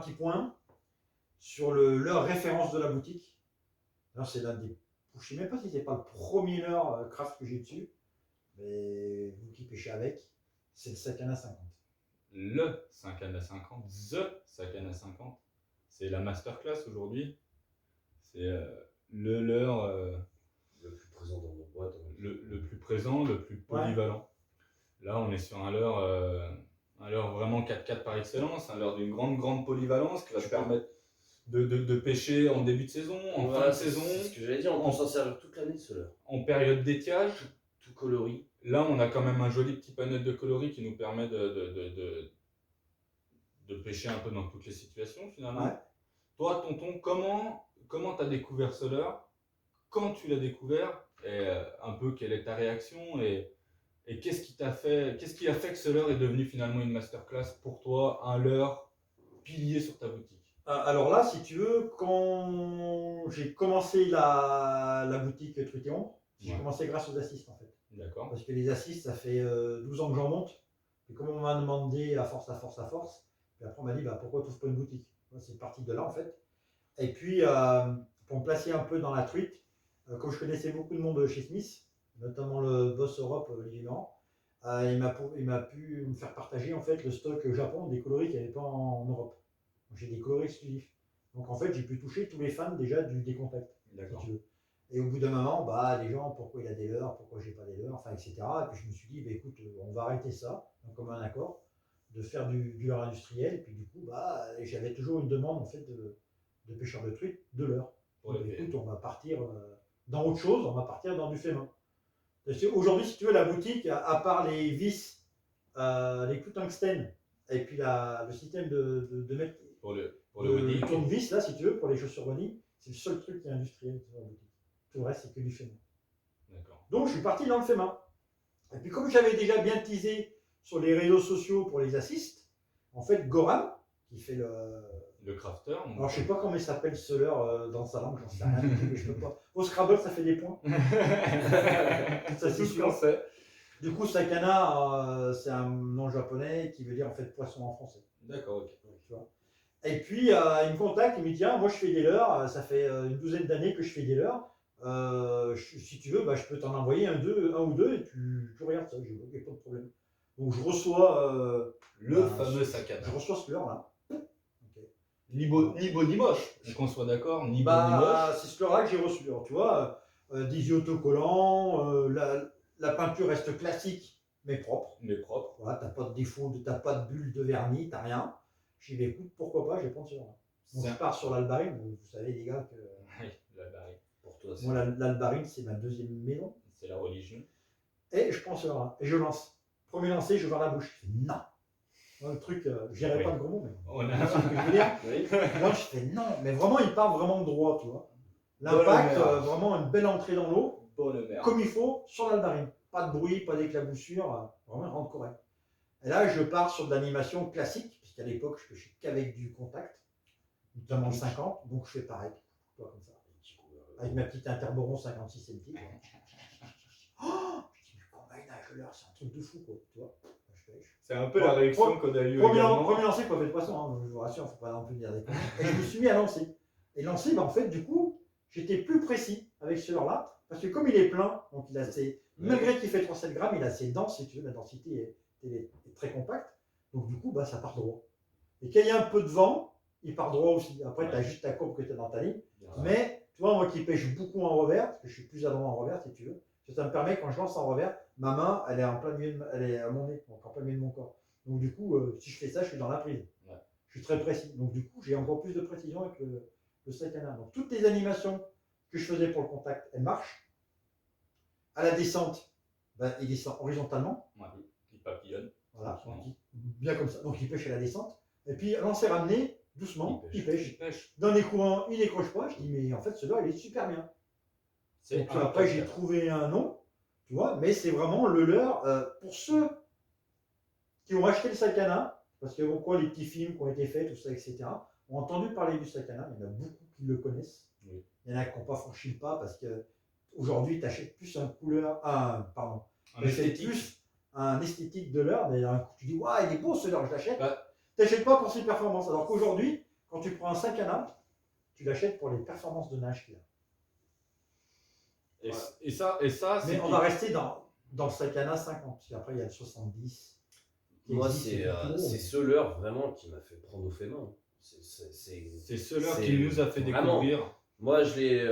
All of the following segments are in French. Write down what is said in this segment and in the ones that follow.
petit point sur leur référence de la boutique. Alors, c'est l'un des. Je ne sais même pas si c'est pas le premier leurre craft que j'ai dessus, mais vous qui pêchez avec, c'est le Sakana 50. Le Sakana 50, The Sakana 50, c'est la masterclass aujourd'hui. C'est le leurre le plus présent dans nos boîtes. le plus présent, le plus polyvalent. Là, on est sur un leurre vraiment 4x4 par excellence, un leurre d'une grande polyvalence qui va te permettre de pêcher en début de saison, en fin de saison. C'est ce que j'allais dire, on peut s'en servir toute l'année ce leurre. En période d'étiage. Tout coloris. Là, on a quand même un joli petit panel de coloris qui nous permet de pêcher un peu dans toutes les situations finalement. Ouais. Toi, tonton, comment tu as découvert ce leurre? Quand tu l'as découvert? Et un peu quelle est ta réaction? Et qu'est-ce qui a fait que ce leurre est devenu finalement une masterclass pour toi, un leurre pilier sur ta boutique? Alors là, si tu veux, quand j'ai commencé la boutique Truitéon, j'ai commencé grâce aux assists en fait. D'accord. Parce que les assists, ça fait 12 ans que j'en monte. Et comme on m'a demandé à force, puis après on m'a dit pourquoi tu n'ouvres pas une boutique? C'est parti de là en fait. Et puis pour me placer un peu dans la truite, comme je connaissais beaucoup de monde chez Smith, notamment le boss Europe, Olivier Laurent, il m'a pu me faire partager en fait le stock Japon des coloris qu'il n'y avait pas en Europe. Donc, j'ai des coloris exclusifs. Donc en fait, j'ai pu toucher tous les fans déjà du décontact. D'accord. Si tu veux. Et au bout d'un moment, les gens, pourquoi il a des leurres, pourquoi j'ai pas des leurres, enfin, etc. Et puis je me suis dit, écoute, on va arrêter ça, donc comme un accord, de faire du leurre industriel. Et puis du coup, j'avais toujours une demande en fait de pêcheurs de truites de leurre. Donc écoute, on va partir dans autre chose, on va partir dans du fait main. Aujourd'hui, si tu veux, la boutique, à part les vis, les clous tungstène, et puis le système de mettre pour le tournevis, là, si tu veux, pour les chaussures running, c'est le seul truc qui est industriel dans la boutique. Tout le reste, c'est que du fait main. D'accord. Donc, je suis parti dans le fait main. Et puis, comme j'avais déjà bien teasé sur les réseaux sociaux pour les assists, en fait, Goram, qui fait le crafter. Alors, je sais pas comment il s'appelle ce leurre dans sa langue, j'en sais rien, mais je peux pas. Au Scrabble, ça fait des points. Ça, c'est ce qu'on sait. Du coup, Sakana, c'est un nom japonais qui veut dire en fait poisson en français. D'accord, ok. Tu vois. Et puis, il me contacte, il me dit moi je fais des leurres, ça fait une douzaine d'années que je fais des leurres. Si tu veux, je peux t'en envoyer un ou deux et tu regardes ça, j'ai pas de problème. Donc je reçois le fameux Sakana. Je reçois ce leurre-là. Okay. Ni beau ni moche, qu'on soit d'accord, ni beau ni moche. C'est ce leurre-là que j'ai reçu. Alors, tu vois, des autocollants, la peinture reste classique, mais propre. Voilà, t'as pas de défaut, t'as pas de bulle de vernis, t'as rien. J'ai dit, écoute, pourquoi pas, je vais prendre ce leurre-là. Donc je pars sur l'Albarine, vous savez les gars que... Oui, l'Albarine. Pour toi, moi, l'Albarine, c'est ma deuxième maison. C'est la religion. Et je prends ce leurre-là, et je lance. Premier lancer, je vais la bouche. Je fais non. Moi, le truc, je dirais pas le gros mot, mais c'est ce que je veux dire. Moi, je fais non, mais vraiment, il part vraiment droit, tu vois. L'impact, vraiment une belle entrée dans l'eau, comme il faut, sur l'Albarine. Pas de bruit, pas d'éclaboussure, vraiment, il rentre correct. Et là, je pars sur de l'animation classique, puisqu'à l'époque, je pêchais qu'avec du contact, notamment le 50, donc je fais pareil, toi, comme ça, avec ma petite interboron 56 cm. Oh, je dis, mais comment il nage l'heure, c'est un truc de fou, quoi, tu vois. C'est un peu la réaction qu'on a eue Premier également. lancer, pas fait de poisson, hein, je vous rassure, il ne faut pas non plus dire des conneries. Et je me suis mis à lancer. Et lancer, en fait, du coup, j'étais plus précis avec ce leurre-là, parce que comme il est plein, donc il a assez, malgré qu'il fait 300 grammes, il est assez dense, si tu veux, la densité est très compacte, donc du coup, ça part droit. Et quand il y a un peu de vent, il part droit aussi. Après, tu as juste ta courbe que tu as dans ta ligne. Mais, tu vois, moi qui pêche beaucoup en revers, parce que je suis plus adroit en revers, si tu veux, ça me permet, quand je lance en revers, ma main, elle est en plein milieu, elle est à mon nez, donc en plein milieu de mon corps. Donc du coup, si je fais ça, je suis dans la prise. Je suis très précis. Donc du coup, j'ai encore plus de précision avec le Sakana. Donc toutes les animations que je faisais pour le contact, elles marchent. À la descente, il descend horizontalement. Il papillonne. Voilà, bien comme ça. Donc il pêche à la descente. Et puis lancer ramené, doucement, il pêche. Dans les courants, il décroche pas. Je dis, mais en fait, ce leurre, il est super bien. Donc après, j'ai trouvé un nom, tu vois, mais c'est vraiment le leurre pour ceux qui ont acheté le Sakana, parce que pourquoi les petits films qui ont été faits, tout ça, etc., ont entendu parler du Sakana. Il y en a beaucoup qui le connaissent. Oui. Il y en a qui n'ont pas franchi le pas parce que aujourd'hui, tu achètes plus un esthétique de leurre. D'ailleurs, tu dis, ouais, il est beau ce leurre, je l'achète. Tu n'achètes pas pour ses performances. Alors qu'aujourd'hui, quand tu prends un Sakana, tu l'achètes pour les performances de nage qu'il a. Et, Ouais. et ça, c'est Mais on va rester dans le Sakana 50, parce qu'après il y a le 70. qui Moi, existe, qui est plus gros, c'est mais- Soler vraiment qui m'a fait prendre au fait main. c'est ceux-là c'est qui nous a fait vraiment- découvrir. Moi,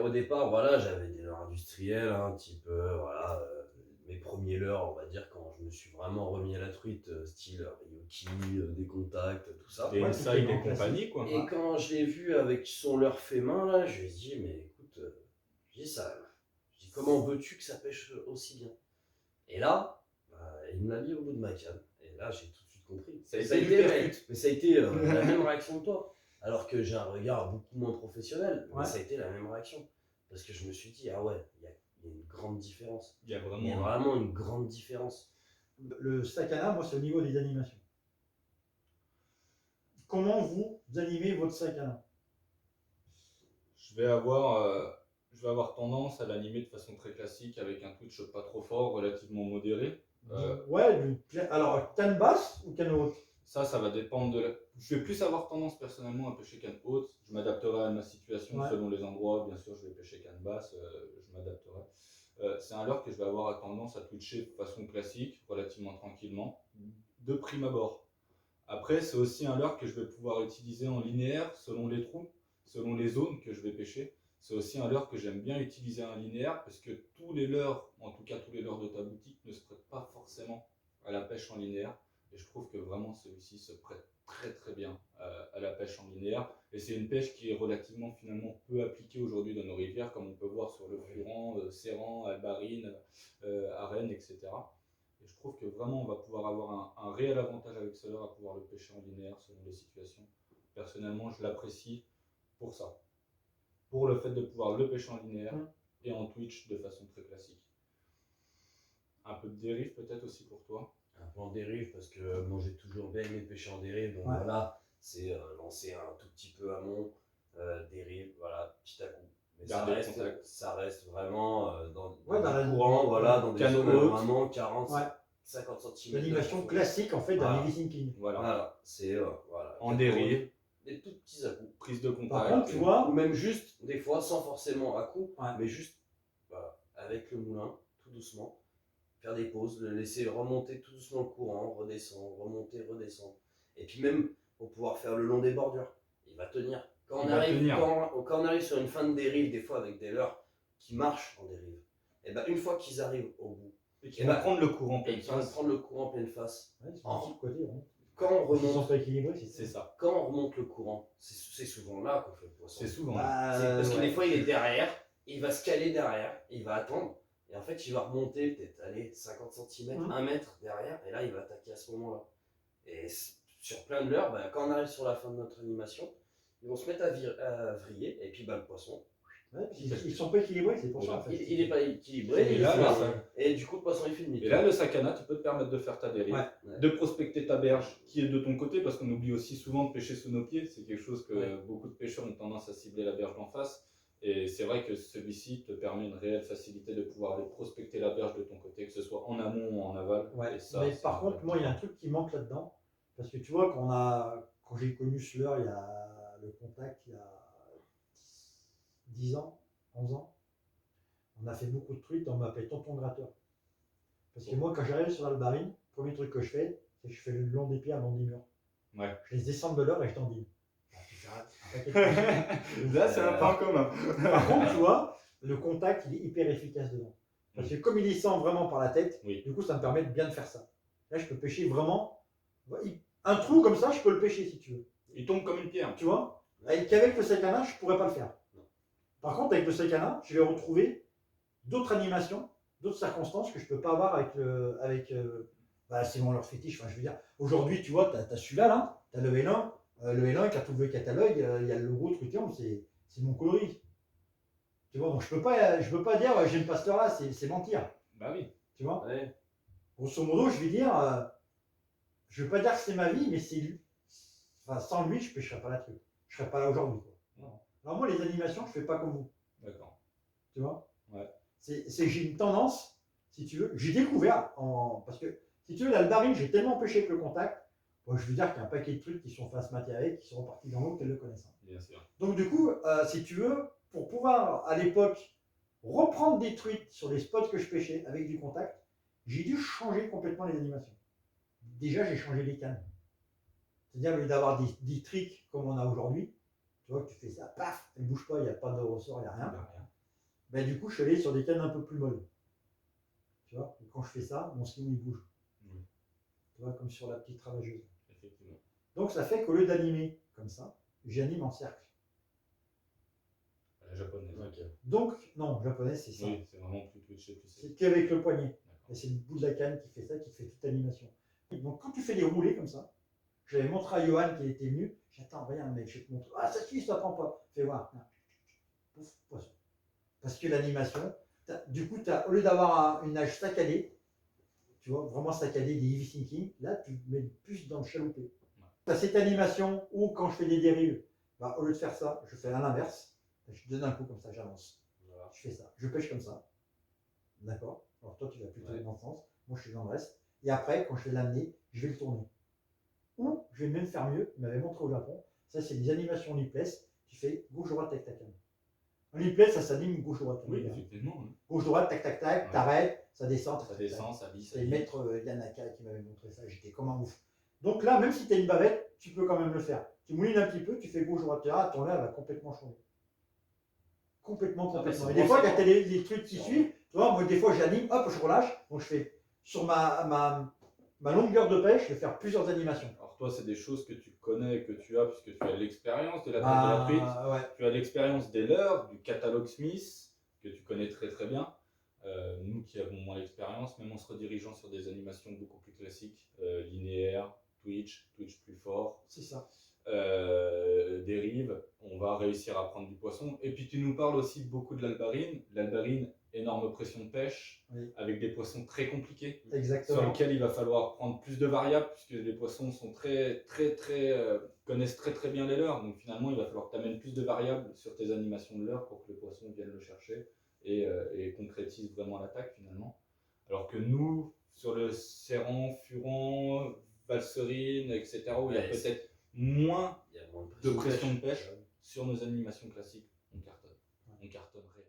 au départ, voilà, j'avais des leurres industriels, un petit peu, voilà, mes premiers leurres, on va dire, quand je me suis vraiment remis à la truite, style Ryoki, des contacts, tout ça. Des Ouais, Inside tout est et grand compagnie, quoi. Et quand je l'ai vu avec son leurre fait main, là, je lui ai dit, mais écoute, je dis ça, je dis, comment veux-tu que ça pêche aussi bien? Et là, il me l'a mis au bout de ma canne. Et là, j'ai tout de suite compris. Ça a Ça a été du été, percute. mais ça a été la même réaction que toi. Alors que j'ai un regard beaucoup moins professionnel, mais Ouais. ça a été la même réaction. Parce que je me suis dit, ah ouais, il y a une grande différence. Il y a Il y a vraiment. vraiment une grande différence. Le Sakana, moi, c'est au niveau des animations. Comment vous animez votre Sakana? Je vais avoir tendance à l'animer de façon très classique avec un twitch pas trop fort, relativement modéré. Ouais, alors canne basse ou canne haute? Ça va dépendre de Je vais plus avoir tendance personnellement à pêcher canne haute. Je m'adapterai à ma situation Ouais. selon les endroits. Bien sûr, je vais pêcher canne basse, je m'adapterai. C'est un leurre que je vais avoir tendance à twitcher de façon classique, relativement tranquillement, de prime abord. Après, c'est aussi un leurre que je vais pouvoir utiliser en linéaire selon les trous, selon les zones que je vais pêcher. C'est aussi un leurre que j'aime bien utiliser en linéaire parce que tous les leurres, en tout cas tous les leurres de ta boutique, ne se prêtent pas forcément à la pêche en linéaire. Et je trouve que vraiment celui-ci se prête très très bien à la pêche en linéaire. Et c'est une pêche qui est relativement finalement peu appliquée aujourd'hui dans nos rivières, comme on peut voir sur le Furan, Serran, Albarine, Arène, etc. Et je trouve que vraiment on va pouvoir avoir un réel avantage avec ce leurre à pouvoir le pêcher en linéaire selon les situations. Personnellement, je l'apprécie pour ça. Pour le fait de pouvoir le pêcher en linéaire et en Twitch de façon très classique. Un peu de dérive peut-être aussi pour toi. Un peu en dérive, parce que moi j'ai toujours bien aimé pêcher en dérive. Donc Ouais. voilà, c'est lancer un tout petit peu amont, dérive, voilà, petit à coup. Mais Garder le contact. ça reste vraiment dans Ouais, dans des la- courants, voilà, dans des canne zones haute. vraiment 40, Ouais. 50 cm. L'animation classique en fait d'un Voilà. heavy thinking. Voilà. Voilà, c'est voilà, En canne dérive. haute, des tout petits à coups. Prise de contact. Par contre, tu Ou vois, même juste, des fois, sans forcément à coup, Ouais. mais juste voilà, avec le moulin, tout doucement, faire des pauses, le laisser remonter tout doucement le courant, redescendre, remonter, redescendre. Et puis même, pour pouvoir faire le long des bordures, il va tenir. Quand Il va tenir. Quand on arrive sur une fin de dérive, des fois avec des leurres qui marchent en dérive, et ben une fois qu'ils arrivent au bout, Et qui Et vont bah, prendre le courant et plein qu'ils vont face. prendre le courant en pleine face, ouais, ils sont un petit côté, hein. quand on Ils sont remonte, pas équilibrés, C'est ça. quand on remonte le courant, c'est souvent là qu'on fait le poisson. C'est souvent. Parce que ouais. des fois, il est derrière, il va se caler derrière, il va attendre, et en fait, il va remonter peut-être aller 50 cm, Mhm. 1 mètre derrière, et là, il va attaquer à ce moment-là. Et sur plein de leurres, quand on arrive sur la fin de notre animation, ils vont se mettre à vriller, et puis le poisson, Ouais, puis ils sont pas équilibrés, c'est pour ça en fait. il n'est pas équilibré, Et il là, est là, flat, ça- et du coup, le poisson, il fait demi. Et là, le sakana, tu peux te permettre de faire ta dérive, Ouais. de prospecter ta berge qui est de ton côté, parce qu'on oublie aussi souvent de pêcher sous nos pieds. C'est quelque chose que Ouais. beaucoup de pêcheurs ont tendance à cibler la berge d'en face. Et c'est vrai que celui-ci te permet une réelle facilité de pouvoir aller prospecter la berge de ton côté, que ce soit en amont ou en aval. Ouais. Et ça, Mais c'est par un contre, vrai moi, il y a un point. truc qui manque là-dedans. Parce que tu vois, quand j'ai connu ce leurre, il y a le contact, il y a 10 ans, 11 ans, on a fait beaucoup de trucs, on m'appelait tonton gratteur. Parce que moi, quand j'arrive sur l'Albarine, le premier truc que je fais, c'est que je fais le long des pieds à long des murs. Ouais. Je les descends de l'heure et je t'endine. Un paquet de Là, c'est un point commun. Par contre, tu vois, le contact, il est hyper efficace dedans. Parce que comme il y sent vraiment par la tête, Oui. du coup, ça me permet de bien de faire ça. Là, je peux pêcher vraiment. Un trou comme ça, je peux le pêcher si tu veux. Il tombe comme une pierre. Tu vois, qu'avec le sakana, je ne pourrais pas le faire. Par contre, avec le sakana, je vais retrouver d'autres animations, d'autres circonstances que je ne peux pas avoir avec c'est mon leur fétiche. Enfin, je veux dire, aujourd'hui, tu vois, tu as celui-là, là, tu as le L1. Le L1, quand tu ouvres le catalogue, il y a le gros truc, c'est mon coloris. Tu vois, donc je peux pas dire j'aime pas ce là, c'est mentir. Bah oui. Tu vois, Ouais. grosso modo, je vais dire, je veux pas dire que c'est ma vie, mais c'est lui. Enfin, sans lui, je pêcherais pas la truc. Je serais pas là aujourd'hui. Non. Alors moi, les animations, je fais pas comme vous. D'accord. Tu vois, Ouais. j'ai une tendance, si tu veux, j'ai découvert parce que si tu veux, l'Albarine, j'ai tellement pêché avec le contact. Bon, je veux dire qu'il y a un paquet de trucs qui sont face mater avec, qui sont repartis dans l'eau, qu'elles le connaissent. Bien sûr. Donc du coup, si tu veux, pour pouvoir à l'époque reprendre des truites sur les spots que je pêchais avec du contact, j'ai dû changer complètement les animations. Déjà, j'ai changé les cannes. C'est-à-dire, au lieu d'avoir des tricks comme on a aujourd'hui, tu vois, que tu fais ça, paf, elle ne bouge pas, il n'y a pas de ressort, il n'y a rien. Ben, du coup, je suis allé sur des cannes un peu plus molles. Tu vois, et quand je fais ça, mon skin il bouge. Oui. Tu vois, comme sur la petite ravageuse. Effectivement. Donc ça fait qu'au lieu d'animer comme ça, j'anime en cercle. La japonaise. Ok. Donc, non, japonais, c'est ça. Oui, c'est vraiment plus twitché, plus C'est qu'avec le poignet. D'accord. Et c'est le bout de la canne qui fait ça, qui fait toute l'animation. Donc quand tu fais des roulés comme ça, j'avais montré à Johan qui était venu, j'attends, regarde mec, je vais te montrer. Ah ça suit, ça prend pas. Fais voir. Pouf, poisson. Parce que l'animation, du coup, au lieu d'avoir une nage saccadée, tu vois, vraiment saccadée, des heavy thinking, là tu mets plus dans le chaloupé. Ouais. Tu as cette animation où quand je fais des dérives, bah, au lieu de faire ça, je fais à l'inverse. Je donne un coup comme ça, j'avance. Voilà. Je fais ça, je pêche comme ça. D'accord. Alors toi tu vas plutôt Ouais. dans le sens, moi je suis dans le reste. Et après, quand je vais l'amener, je vais le tourner. Ou je vais même faire mieux, il m'avait montré au Japon, ça c'est des animations lipless, tu fais gauche-droite, tac tac tac. En lipless, ça s'anime gauche-droite. Oui, effectivement. Hein. Gauche-droite, tac tac tac, Ouais. t'arrêtes, ça descend, Ça descend, ça visse. c'est maître Yanaka qui m'avait montré ça, j'étais comme un ouf. Donc là, même si tu as une bavette, tu peux quand même le faire. Tu moulines un petit peu, tu fais gauche-droite, ton lait va complètement changer. Complètement. Ah, Et c'est des bon, fois, c'est quand tu as les trucs qui suivent, tu vois, moi des fois j'anime, hop, je relâche, donc je fais sur ma longueur de pêche, je vais faire plusieurs animations. Alors toi, c'est des choses que tu connais, que tu as, puisque tu as l'expérience de la taille de la truite. Ouais. Tu as l'expérience des leurres, du catalogue Smith, que tu connais très très bien. Nous qui avons moins l'expérience, même en se redirigeant sur des animations beaucoup plus classiques, linéaires, Twitch plus fort, C'est ça. dérive, on va réussir à prendre du poisson. Et puis tu nous parles aussi beaucoup de l'albarine. L'albarine, énorme pression de pêche, Oui. avec des poissons très compliqués, sur Exactement. lesquels il va falloir prendre plus de variables, puisque les poissons sont connaissent très très bien les leurres. Donc finalement, il va falloir que tu amènes plus de variables sur tes animations de leurres pour que le poisson vienne le chercher et concrétise vraiment l'attaque finalement. Alors que nous, sur le serrant, furon, valserine, etc., où il y a Ouais, peut-être moins Il y a moins de pression de pêche, Ouais. sur nos animations classiques, on cartonne. On cartonne réellement.